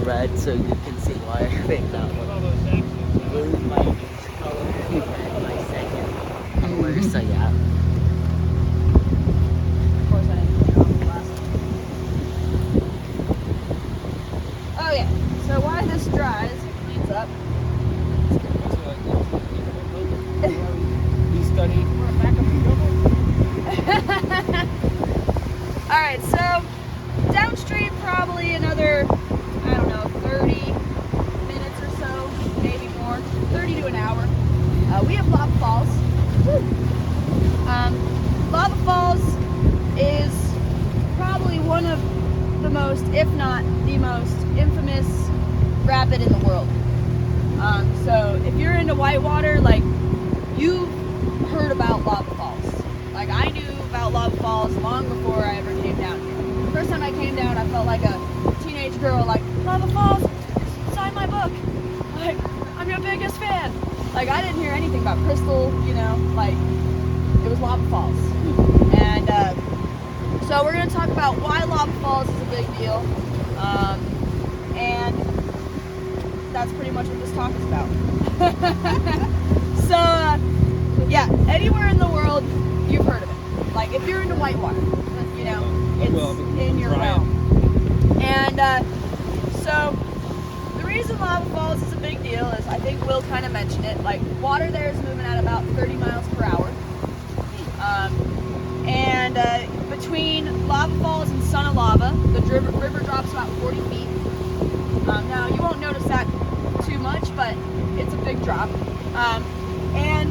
red so you can see why I picked that one. Blue is my first color, red my second color, so yeah. Of course, I didn't put it on the last one. Okay, so while this dries, it cleans up. You study backup. Alright, so downstream probably another, I don't know, 30 minutes or so, maybe more, 30 to an hour. We have Lava Falls. Lava Falls is probably one of the most, if not the most infamous rapid in the world. So if you're into whitewater, like, you've heard about Lava Falls. Like, I knew about Lava Falls long before I ever came down here. The first time I came down, I felt like a teenage girl, like, Lava Falls, sign my book. Like, I'm your biggest fan. Like, I didn't hear anything about Crystal, you know, like, it was Lava Falls. And, so we're going to talk about why Lava Falls is a big deal. And that's pretty much what this talk is about. So, yeah, anywhere in the world, you've heard of it. Like, if you're into whitewater, you know, it's in your realm. And so, the reason Lava Falls is a big deal is, I think Will kind of mentioned it, like, water there is moving at about 30 miles per hour. And between Lava Falls and Son of Lava, the river drops about 40 feet. Now, you won't notice that too much, but it's a big drop. And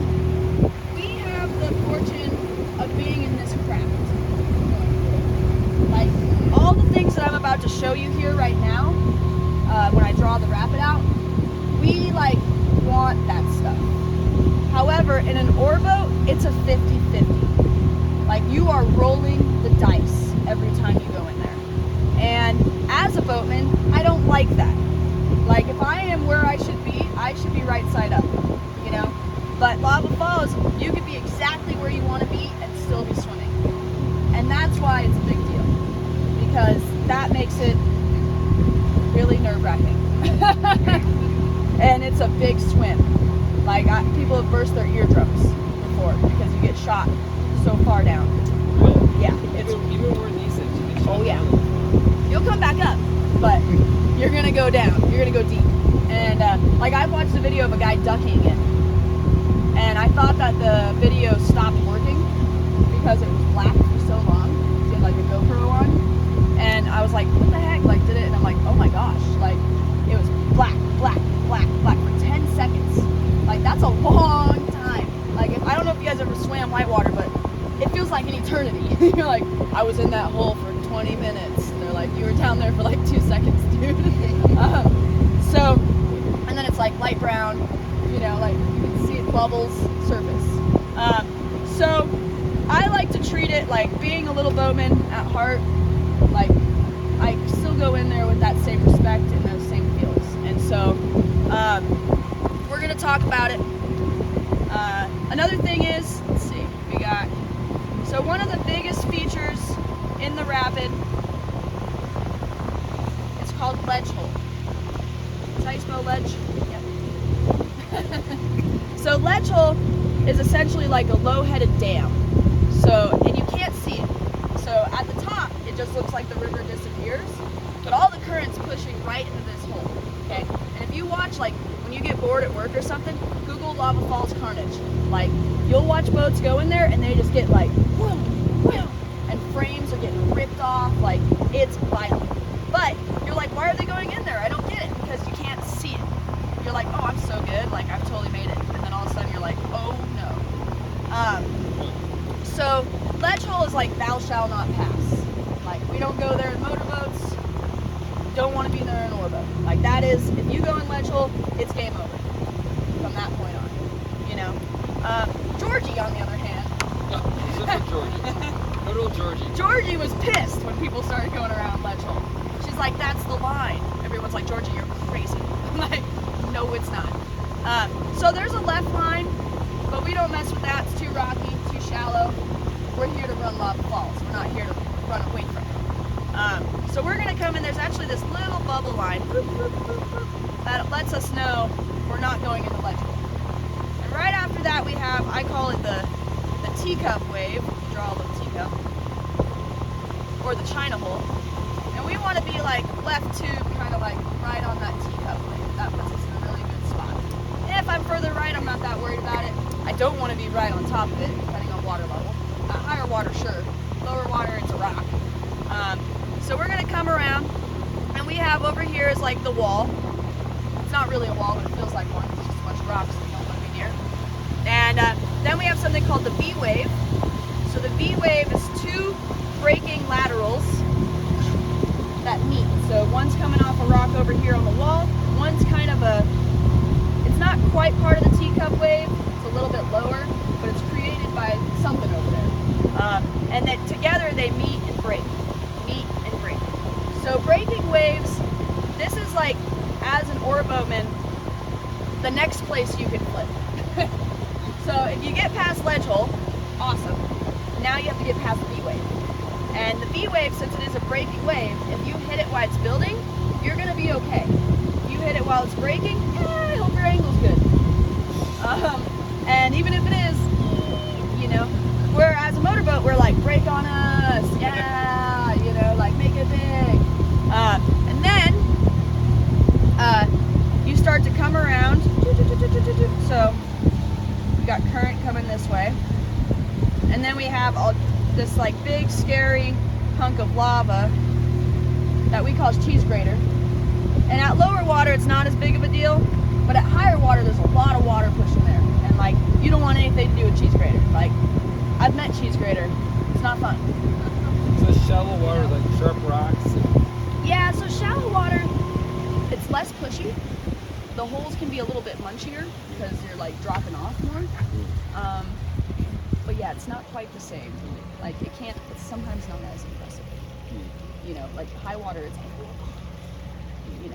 we have the fortune of being in this craft. Like, all the things that I'm about to show you here right now, when I draw the rapid out, we, like, want that stuff. However, in an oar boat, it's a 50-50. Like, you are rolling the dice every time you go in there. And as a boatman, I don't like that. Like, if I am where I should be right side up, you know? But Lava Falls, you could be exactly where you want to be and still be swimming. And that's why it's a big deal. Because that makes it really nerve-wracking. And it's a big swim. Like, people have burst their eardrums before because you get shot so far down. Really? Yeah. It's, even where these things, you get shot oh, yeah. down. You'll come back up, but you're going to go down. You're going to go deep. And, like, I watched a video of a guy ducking it. And I thought that the video stopped working because it was black for so long. He had, like, a GoPro on. And I was like, what the heck? Like, did it? And I'm like, oh my gosh. Like, it was black, black, black, black for 10 seconds. Like, that's a long time. Like, I don't know if you guys ever swam whitewater, but it feels like an eternity. You're like, I was in that hole for 20 minutes. And they're like, you were down there for like 2 seconds, dude. So, and then it's like light brown, you know, like you can see it bubbles, surface. So, I like to treat it like being a little boatman at heart. Like, I still go in there with that same respect and those same feels. And so, we're going to talk about it. Another thing is, let's see, we got, so one of the biggest features in the rapid, it's called ledge hole. Is how you spell ledge? Yep. So ledge hole is essentially like a low-headed dam. So, and you can't see it. So at the top, it just looks like the river disappears, but all the current's pushing right into this hole, okay? And if you watch, like, when you get bored at work or something, Google Lava Falls Carnage. Like, you'll watch boats go in there and they just get like, whoom, whoom, and frames are getting ripped off, like, it's violent. But you're like, why are they going in there? I don't get it, because you can't see it. You're like, oh, I'm so good, like, I've totally made it. And then all of a sudden you're like, oh no. So, ledge hole is like, thou shall not pass. Like, we don't go there in motorboats, don't want to be there in an oarboat. Like, that is, if you go in ledge hole, it's game over from that point on, you know. Georgie, on the other hand. Except for Georgie. Good old Georgie. Georgie was pissed when people started going around ledge hole. She's like, that's the line. Everyone's like, Georgie, you're crazy. I'm like, no, it's not. So there's a left line, but we don't mess with that. It's too rocky, too shallow. We're here to run Lava Falls. We're not here to run away from it. So we're gonna come in. There's actually this little bubble line that lets us know we're not going into ledge hole. And right after that, we have, I call it the teacup wave. Draw a little teacup, or the China hole. And we want to be like left tube, kind of like right on that teacup wave. That puts us in a really good spot. If I'm further right, I'm not that worried about it. I don't want to be right on top of it, depending on water level. Higher water, sure. Lower water, it's a rock. So we're gonna come around, and we have over here is like the wall. It's not really a wall, but it feels like one. It's just a bunch of rocks that we don't want to be near. And then we have something called the V wave. So the V wave is two breaking laterals that meet. So one's coming off a rock over here on the wall. One's kind of it's not quite part of the teacup wave. It's a little bit lower, but it's created by something over there. And then together they meet and break. Meet and break. So breaking waves, this is like, as an oar boatman, the next place you can flip. So if you get past ledge hole, awesome. Now you have to get past the V wave. And the V wave, since it is a breaking wave, if you hit it while it's building, you're gonna be okay. If you hit it while it's breaking, I hope your angle's good. And even if it is, you know, where as a motorboat, we're like, brake on us, yeah, you know, like make it big. And then you start to come around. So we got current coming this way. And then we have all this like big scary hunk of lava that we call cheese grater. And at lower water it's not as big of a deal, but at higher water there's a lot of water pushing there. And like, you don't want anything to do with cheese grater. Like, I've met cheese grater. It's not fun. So shallow water, like sharp rocks. Yeah, so shallow water, it's less pushy. The holes can be a little bit munchier because you're like dropping off more. But yeah, it's not quite the same. Like it's sometimes not as impressive. You know, like high water,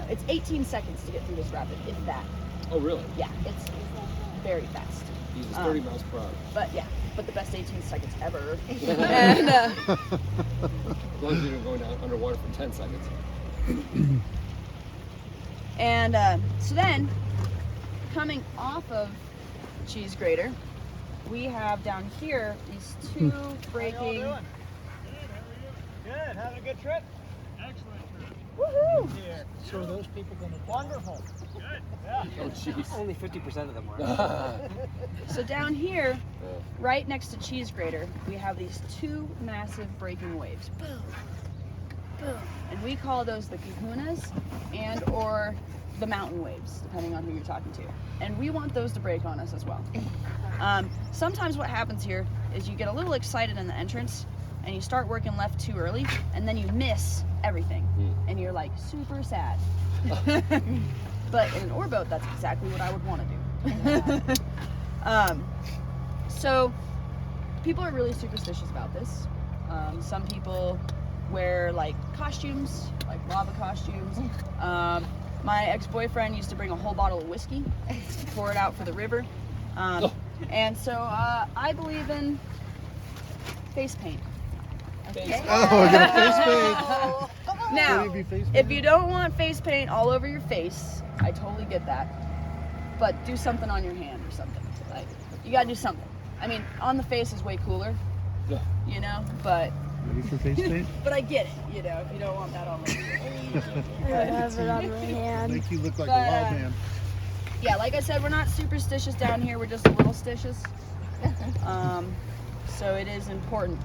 it's 18 seconds to get through this rapid, if that. Oh, really? Yeah, it's very fast. Uses 30 miles per hour. But yeah, but the best 18 seconds ever. And As long as you're going down underwater for 10 seconds. And so then, coming off of cheese grater, we have down here these two breaking. Good, having a good trip? Excellent trip. Woohoo! So are those people going to wonderful? Good. Yeah. Oh, jeez. Only 50% of them were. So down here, right next to cheese grater, we have these two massive breaking waves. Boom, boom, and we call those the kahunas and or the mountain waves, depending on who you're talking to. And we want those to break on us as well. Sometimes what happens here is you get a little excited in the entrance and you start working left too early, and then you miss everything, and you're like super sad. But in an oar boat, that's exactly what I would want to do. So people are really superstitious about this. Some people wear like costumes, like lava costumes. My ex-boyfriend used to bring a whole bottle of whiskey, pour it out for the river. And so I believe in face paint. Okay. Oh, I got face paint. Now, Would it be face if you don't want face paint all over your face, I totally get that. But do something on your hand or something. Like, you gotta do something. I mean, on the face is way cooler, you know, but Ready for face paint? but I get it, you know, if you don't want that all over you. I have it on my hand. Make you look like But, a wild man. Yeah, like I said, we're not superstitious down here, we're just a little stitious. So it is important.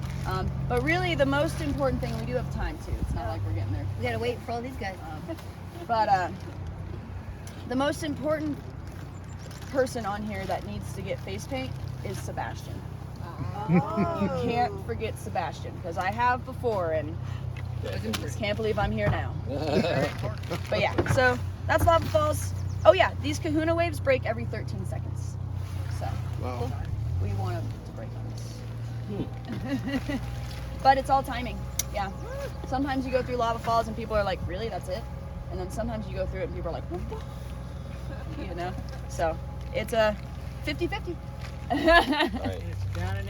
But really the most important thing, we do have time too. It's not like we're getting there. We gotta wait for all these guys. But the most important person on here that needs to get face paint is Sebastian. You can't forget Sebastian, because I have before, and I just can't believe I'm here now. But yeah, so that's Lava Falls. Oh yeah, these kahuna waves break every 13 seconds. So Wow. we want them to break on us. But it's all timing. Yeah. Sometimes you go through Lava Falls and people are like, really, that's it? And then sometimes you go through it and people are like, what the? You know? So it's a 50-50. Right. It's down in